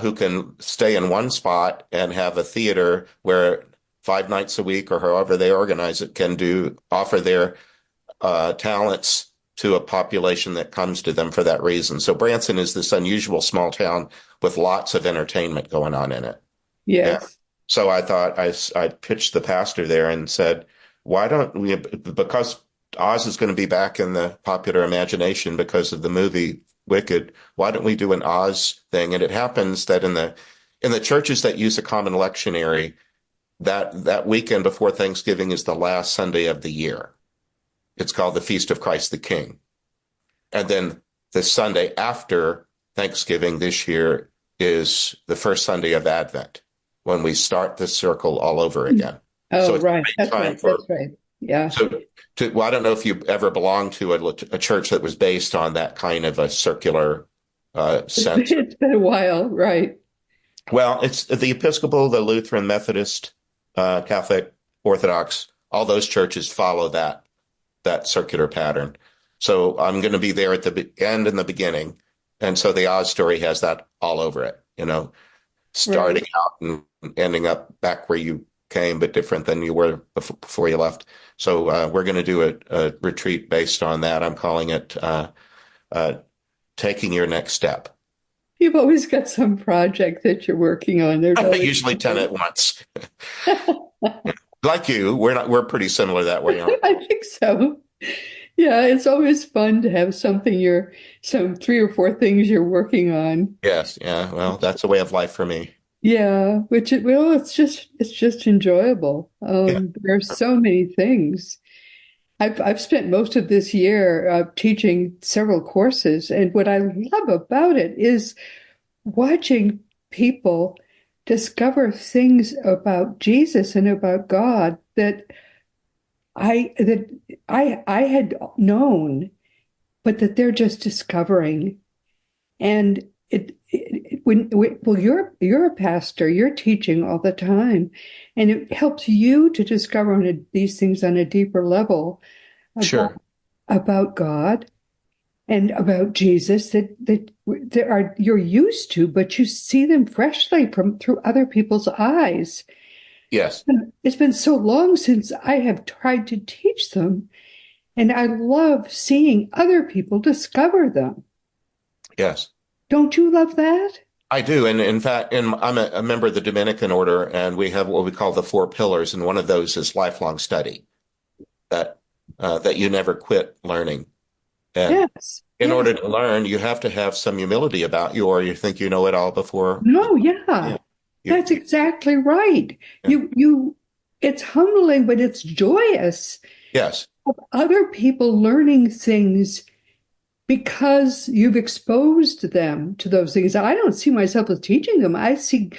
Speaker 3: who can stay in one spot and have a theater where 5 nights a week or however they organize it can offer their talents to a population that comes to them for that reason. So Branson is this unusual small town with lots of entertainment going on in it.
Speaker 2: Yes.
Speaker 3: And so I thought I pitched the pastor there and said, why don't we, because Oz is going to be back in the popular imagination because of the movie Wicked, why don't we do an Oz thing? And it happens that in the churches that use a common lectionary, that weekend before Thanksgiving is the last Sunday of the year. It's called the Feast of Christ the King. And then the Sunday after Thanksgiving this year is the first Sunday of Advent, when we start the circle all over again.
Speaker 2: Oh,
Speaker 3: so it's
Speaker 2: right. That's
Speaker 3: right.
Speaker 2: That's right. Yeah.
Speaker 3: So I don't know if you ever belonged to a church that was based on that kind of a circular sense.
Speaker 2: It's been a while, right?
Speaker 3: Well, it's the Episcopal, the Lutheran, Methodist, Catholic, Orthodox, all those churches follow that circular pattern. So I'm going to be there at the end and the beginning. And so the Oz story has that all over it, starting out and ending up back where you came, but different than you were before you left. So we're going to do a retreat based on that. I'm calling it Taking Your Next Step.
Speaker 2: You've always got some project that you're working on.
Speaker 3: Usually 10 at once. Like you, we're pretty similar that way, aren't we?
Speaker 2: I think so. Yeah, it's always fun to have something some 3 or 4 things you're working on.
Speaker 3: Yes, yeah. Well, that's a way of life for me.
Speaker 2: Yeah, it's just enjoyable. There are so many things. I've spent most of this year teaching several courses, and what I love about it is watching people discover things about Jesus and about God that I had known, but that they're just discovering. And you're a pastor, you're teaching all the time, and it helps you to discover these things on a deeper level about God and about Jesus that you're used to, but you see them freshly through other people's eyes.
Speaker 3: Yes.
Speaker 2: It's been so long since I have tried to teach them, and I love seeing other people discover them.
Speaker 3: Yes.
Speaker 2: Don't you love that?
Speaker 3: I do. And in fact, I'm a member of the Dominican order, and we have what we call the 4 pillars. And one of those is lifelong study, that you never quit learning. And in order to learn, you have to have some humility about you, or you think you know it all before.
Speaker 2: No, yeah. That's exactly right. Yeah. It's humbling, but it's joyous.
Speaker 3: Yes.
Speaker 2: Of other people learning things because you've exposed them to those things. I don't see myself as teaching them. I see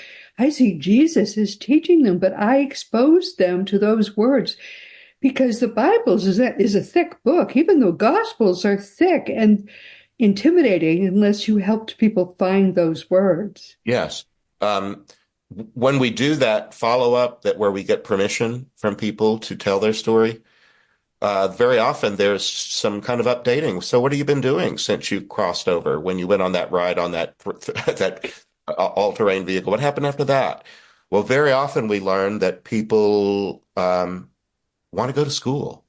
Speaker 2: Jesus as teaching them, but I exposed them to those words because the Bible is a thick book. Even the Gospels are thick and intimidating unless you helped people find those words.
Speaker 3: Yes. when we do that follow up, that where we get permission from people to tell their story, very often there's some kind of updating. So what have you been doing since you crossed over when you went on that ride on that that all-terrain vehicle? What happened after that? Well, very often we learn that people want to go to school.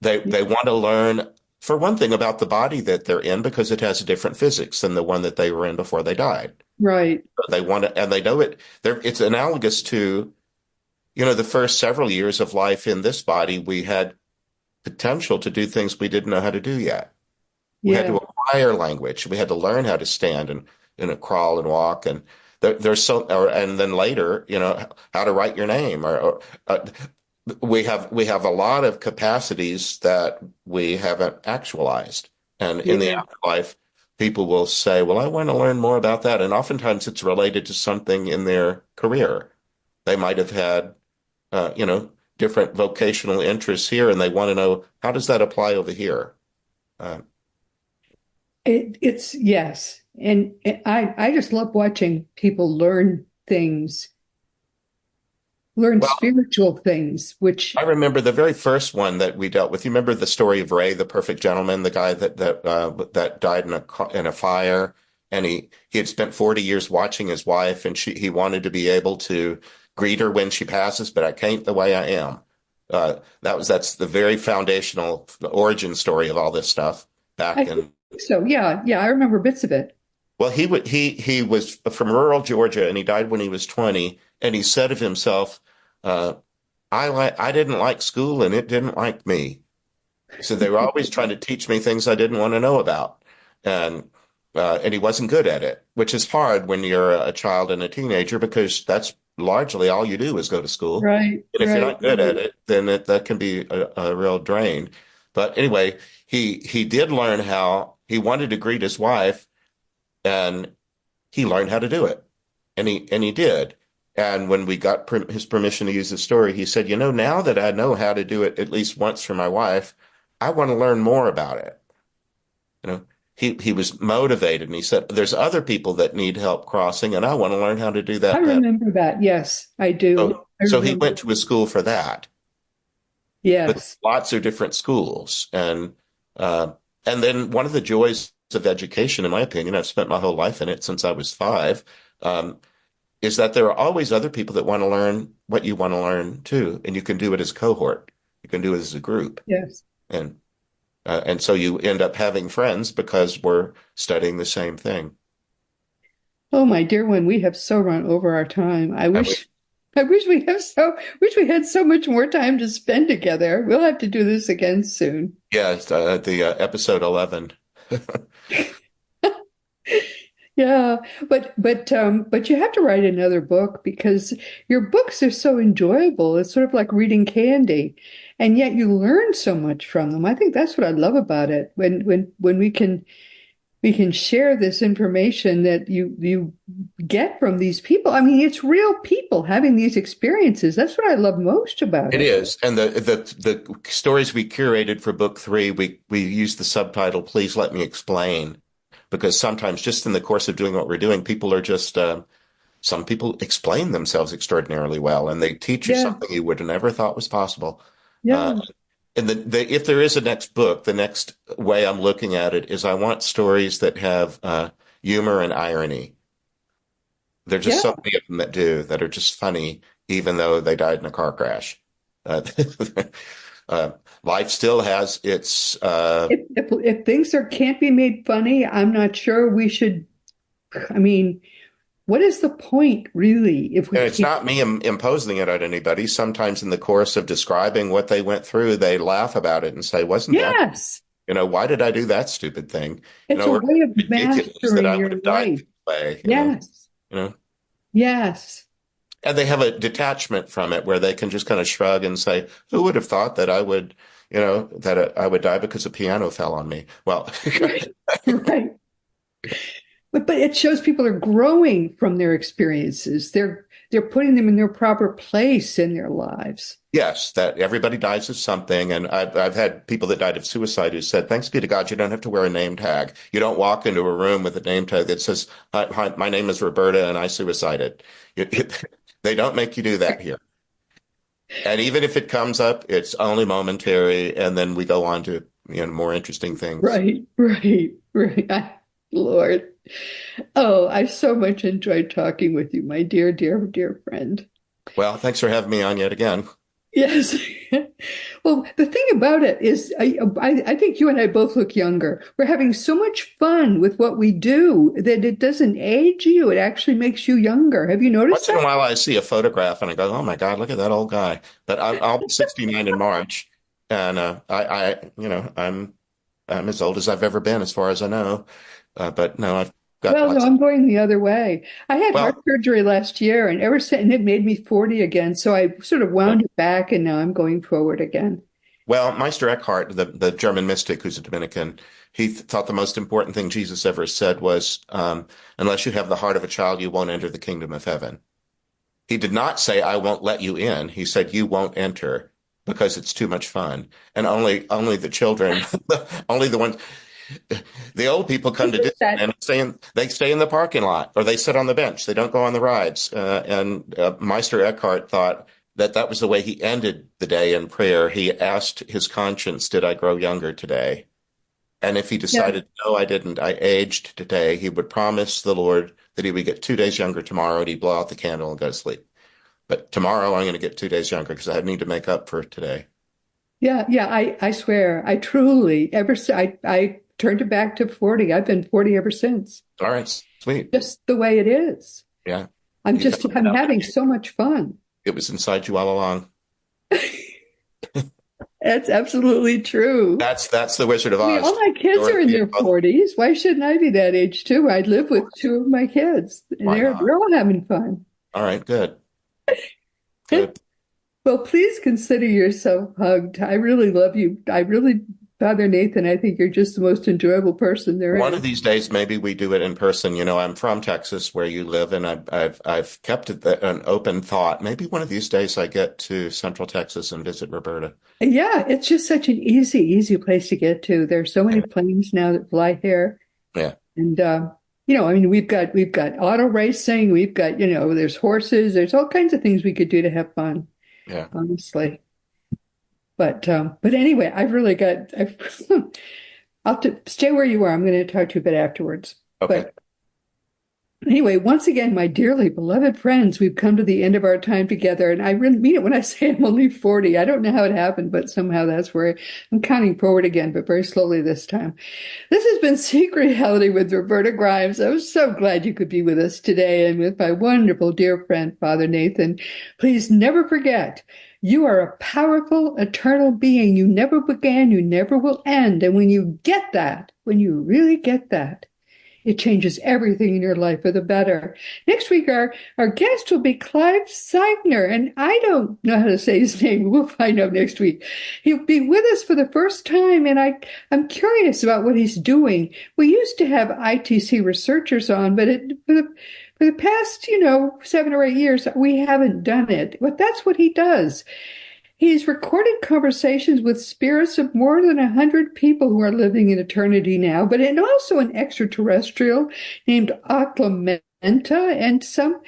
Speaker 3: They want to learn, for one thing, about the body that they're in because it has a different physics than the one that they were in before they died.
Speaker 2: Right.
Speaker 3: They want to, and they know it. It's analogous to, the first several years of life in this body, we had potential to do things we didn't know how to do yet. We had
Speaker 2: Yeah.
Speaker 3: to acquire language. We had to learn how to stand and crawl and walk. And and then later, how to write your name we have a lot of capacities that we haven't actualized. And in the
Speaker 2: Yeah.
Speaker 3: afterlife, people will say, well, I want to learn more about that. And oftentimes it's related to something in their career. They might have had, different vocational interests here, and they want to know, how does that apply over here? Uh,
Speaker 2: It's yes. And I just love watching people learn things, learn
Speaker 3: well,
Speaker 2: spiritual things, which,
Speaker 3: I remember the very first one that we dealt with. You remember the story of Ray, the perfect gentleman, the guy that died in a fire, and he had spent 40 years watching his wife, and he wanted to be able to greet her when she passes, but I can't the way I am. That's the very foundational origin story of all this stuff
Speaker 2: I
Speaker 3: back
Speaker 2: think
Speaker 3: in.
Speaker 2: so. Yeah. Yeah. I remember bits of it.
Speaker 3: Well, he was from rural Georgia, and he died when he was 20, and he said of himself, uh, I didn't like school and it didn't like me. So they were always trying to teach me things I didn't want to know about. And he wasn't good at it, which is hard when you're a child and a teenager because that's largely all you do is go to school.
Speaker 2: Right.
Speaker 3: And if you're
Speaker 2: Right.
Speaker 3: not good at it, then that can be a real drain. But anyway, he did learn how he wanted to greet his wife, and he learned how to do it. And he did. And when we got his permission to use the story, he said, now that I know how to do it at least once for my wife, I want to learn more about it. You know, he was motivated, and he said, there's other people that need help crossing, and I want to learn how to do
Speaker 2: I
Speaker 3: that better.
Speaker 2: remember that. Yes, I do. I
Speaker 3: So he
Speaker 2: remember.
Speaker 3: went to a school for that, but
Speaker 2: Yes.
Speaker 3: lots of different schools. And then one of the joys of education, in my opinion, I've spent my whole life in it since I was 5, is that there are always other people that want to learn what you want to learn too, and you can do it as a cohort. You can do it as a group,
Speaker 2: Yes.
Speaker 3: and and so you end up having friends because we're studying the same thing.
Speaker 2: Oh, my dear one, we have so run over our time.
Speaker 3: And we,
Speaker 2: Wish we had so much more time to spend together. We'll have to do this again soon.
Speaker 3: yeah, it's, the episode 11.
Speaker 2: Yeah, but you have to write another book because your books are so enjoyable. It's sort of like reading candy, and yet you learn so much from them. I think that's what I love about it. When we can share this information that you get from these people. I mean, it's real people having these experiences. That's what I love most about
Speaker 3: It
Speaker 2: it.
Speaker 3: is, and the stories we curated for book 3, we used the subtitle "Please Let Me Explain," because sometimes just in the course of doing what we're doing, people are just some people explain themselves extraordinarily well, and they teach you
Speaker 2: Yeah,
Speaker 3: something you would have never thought was possible. Uh,
Speaker 2: yeah,
Speaker 3: and if there is a next book, the next way I'm looking at it is I want stories that have humor and irony. There are just
Speaker 2: yeah.
Speaker 3: so many of them that are just funny, even though they died in a car crash. Uh, uh, life still has its
Speaker 2: If things can't be made funny, I'm not sure we should. I mean, what is the point, really, if we
Speaker 3: and it's
Speaker 2: can't?
Speaker 3: not me imposing it on anybody. Sometimes in the course of describing what they went through, they laugh about it and say, wasn't that,
Speaker 2: Yes,
Speaker 3: why did I do that stupid thing?
Speaker 2: it's a
Speaker 3: Or
Speaker 2: way of
Speaker 3: ridiculous that
Speaker 2: mastering
Speaker 3: I would
Speaker 2: your
Speaker 3: have died
Speaker 2: life.
Speaker 3: this way,
Speaker 2: Yes,
Speaker 3: you know.
Speaker 2: yes.
Speaker 3: And they have a detachment from it where they can just kind of shrug and say, who would have thought that I would, that I would die because a piano fell on me? Well,
Speaker 2: Right, right. But it shows people are growing from their experiences. they're putting them in their proper place in their lives.
Speaker 3: Yes, that everybody dies of something. And I've had people that died of suicide who said, thanks be to God, you don't have to wear a name tag. You don't walk into a room with a name tag that says, hi, my name is Roberta and I suicided. They don't make you do that here. And even if it comes up, it's only momentary. And then we go on to, more interesting things.
Speaker 2: Right. Lord. Oh, I so much enjoyed talking with you, my dear, dear, dear friend.
Speaker 3: Well, thanks for having me on yet again.
Speaker 2: Yes. Well, the thing about it is, I think you and I both look younger. We're having so much fun with what we do that it doesn't age you. It actually makes you younger. Have you noticed that?
Speaker 3: Once in a while, I see a photograph and I go, "Oh my God, look at that old guy!" But I'll be 69 in March, and I'm as old as I've ever been, as far as I know. But no, I've got
Speaker 2: Well, no,
Speaker 3: lots.
Speaker 2: I'm going the other way. I had heart
Speaker 3: Well,
Speaker 2: surgery last year, and ever since, and it made me 40 again. So I sort of wound it back, and now I'm going forward again.
Speaker 3: well, Meister Eckhart, the German mystic who's a Dominican, he thought the most important thing Jesus ever said was, "Unless you have the heart of a child, you won't enter the kingdom of heaven." He did not say, "I won't let you in." He said, "You won't enter because it's too much fun." And only the children, only the ones, the old people come to Disneyland and they stay in the parking lot or they sit on the bench. They don't go on the rides. And Meister Eckhart thought that was the way he ended the day in prayer. He asked his conscience, "Did I grow younger today?" And if he decided, "No, I didn't, I aged today," he would promise the Lord that he would get 2 days younger tomorrow, and he'd blow out the candle and go to sleep. But tomorrow I'm going to get 2 days younger because I need to make up for today.
Speaker 2: Yeah. I swear, I truly, I turned it back to 40. I've been 40 ever since.
Speaker 3: All right, sweet.
Speaker 2: Just the way it is.
Speaker 3: Yeah.
Speaker 2: I'm having so much fun.
Speaker 3: It was inside you all along.
Speaker 2: That's absolutely true.
Speaker 3: That's the Wizard of
Speaker 2: I mean,
Speaker 3: Oz.
Speaker 2: all my kids are in their 40s. Why shouldn't I be that age too? I'd live with two of my kids, and
Speaker 3: Why not?
Speaker 2: they're all having fun.
Speaker 3: All right, good. Good.
Speaker 2: Well, please consider yourself hugged. I really love you. Father Nathan, I think you're just the most enjoyable person there
Speaker 3: One
Speaker 2: is.
Speaker 3: of these days, maybe we do it in person. I'm from Texas, where you live, and I've kept it an open thought. Maybe one of these days I get to Central Texas and visit Roberta.
Speaker 2: Yeah, it's just such an easy place to get to. There's so many planes now that fly here.
Speaker 3: Yeah.
Speaker 2: And I mean, we've got auto racing, we've got, there's horses, there's all kinds of things we could do to have fun,
Speaker 3: Yeah.
Speaker 2: honestly. But anyway, I'll have to stay where you are. I'm going to talk to you a bit afterwards.
Speaker 3: Okay.
Speaker 2: But anyway, once again, my dearly beloved friends, we've come to the end of our time together. And I really mean it when I say I'm only 40. I don't know how it happened, but somehow that's where I'm counting forward again, but very slowly this time. This has been Seek Reality with Roberta Grimes. I was so glad you could be with us today and with my wonderful dear friend, Father Nathan. Please never forget, you are a powerful, eternal being. You never began, you never will end. And when you really get that, it changes everything in your life for the better. Next week, our guest will be Clive Seigner, and I don't know how to say his name. We'll find out next week. He'll be with us for the first time, and I'm curious about what he's doing. We used to have ITC researchers on, but for the past, 7 or 8 years, we haven't done it. But that's what he does. He's recorded conversations with spirits of more than 100 people who are living in eternity now, and also an extraterrestrial named Aklamenta and some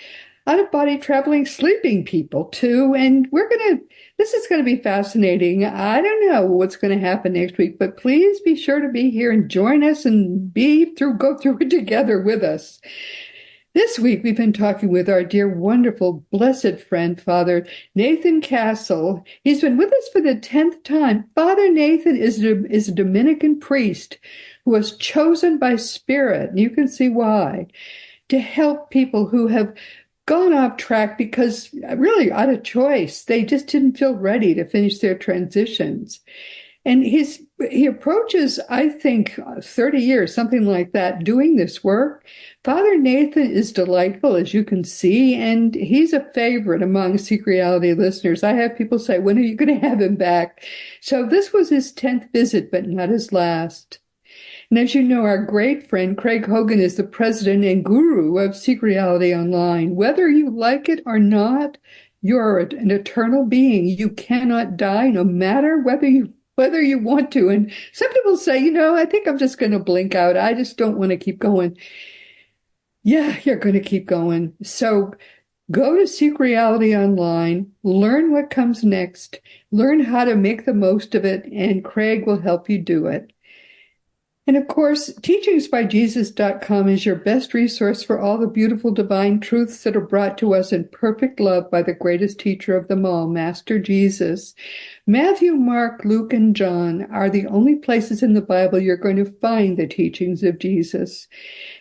Speaker 2: out-of-body traveling sleeping people too. And this is going to be fascinating. I don't know what's going to happen next week, but please be sure to be here and join us and go through it together with us. This week, we've been talking with our dear, wonderful, blessed friend, Father Nathan Castle. He's been with us for the 10th time. Father Nathan is a Dominican priest who was chosen by Spirit, and you can see why, to help people who have gone off track because, really out of choice, they just didn't feel ready to finish their transitions. And he approaches, I think, 30 years, something like that, doing this work. Father Nathan is delightful, as you can see, and he's a favorite among Seek Reality listeners. I have people say, when are you going to have him back? So this was his 10th visit, but not his last. And as you know, our great friend Craig Hogan is the president and guru of Seek Reality Online. Whether you like it or not, you're an eternal being. You cannot die, no matter whether you want to. And some people say, I think I'm just going to blink out. I just don't want to keep going. Yeah, you're going to keep going. So go to Seek Reality Online, learn what comes next, learn how to make the most of it, and Craig will help you do it. And of course, teachingsbyjesus.com is your best resource for all the beautiful divine truths that are brought to us in perfect love by the greatest teacher of them all, Master Jesus. Matthew, Mark, Luke, and John are the only places in the Bible you're going to find the teachings of Jesus.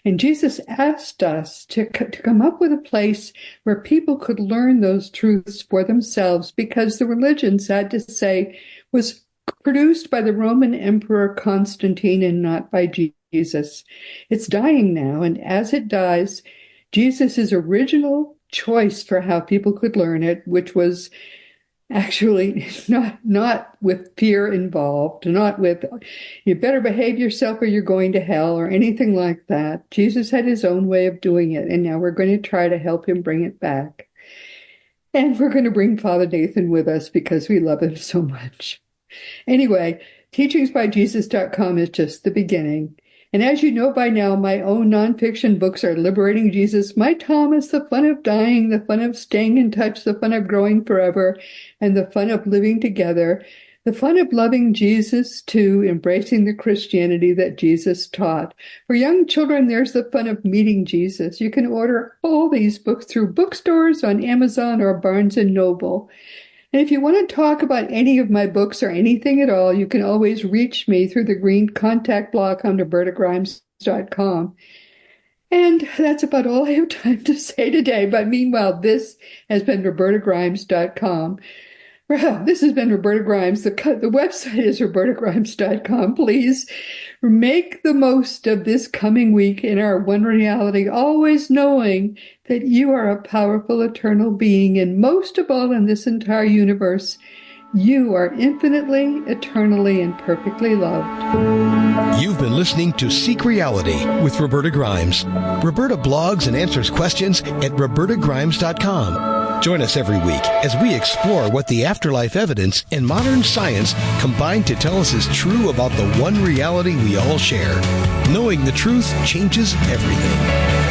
Speaker 2: And Jesus asked us to come up with a place where people could learn those truths for themselves, because the religion, sad to say, was produced by the Roman Emperor Constantine and not by Jesus. It's dying now, and as it dies, Jesus' original choice for how people could learn it, which was actually not with fear involved, not with you better behave yourself or you're going to hell or anything like that. Jesus had his own way of doing it, and now we're going to try to help him bring it back. And we're going to bring Father Nathan with us because we love him so much. Anyway, teachingsbyjesus.com is just the beginning. And as you know by now, my own nonfiction books are Liberating Jesus, My Thomas, The Fun of Dying, The Fun of Staying in Touch, The Fun of Growing Forever, and The Fun of Living Together, The Fun of Loving Jesus, too, Embracing the Christianity that Jesus taught. For young children, there's The Fun of Meeting Jesus. You can order all these books through bookstores, on Amazon, or Barnes & Noble. And if you want to talk about any of my books or anything at all, you can always reach me through the green contact block on robertagrimes.com. And that's about all I have time to say today. But meanwhile, this has been robertagrimes.com. Well, this has been Roberta Grimes. The website is robertagrimes.com. Please make the most of this coming week in our one reality, always knowing that you are a powerful, eternal being. And most of all in this entire universe, you are infinitely, eternally, and perfectly loved.
Speaker 1: You've been listening to Seek Reality with Roberta Grimes. Roberta blogs and answers questions at robertagrimes.com. Join us every week as we explore what the afterlife evidence and modern science combine to tell us is true about the one reality we all share. Knowing the truth changes everything.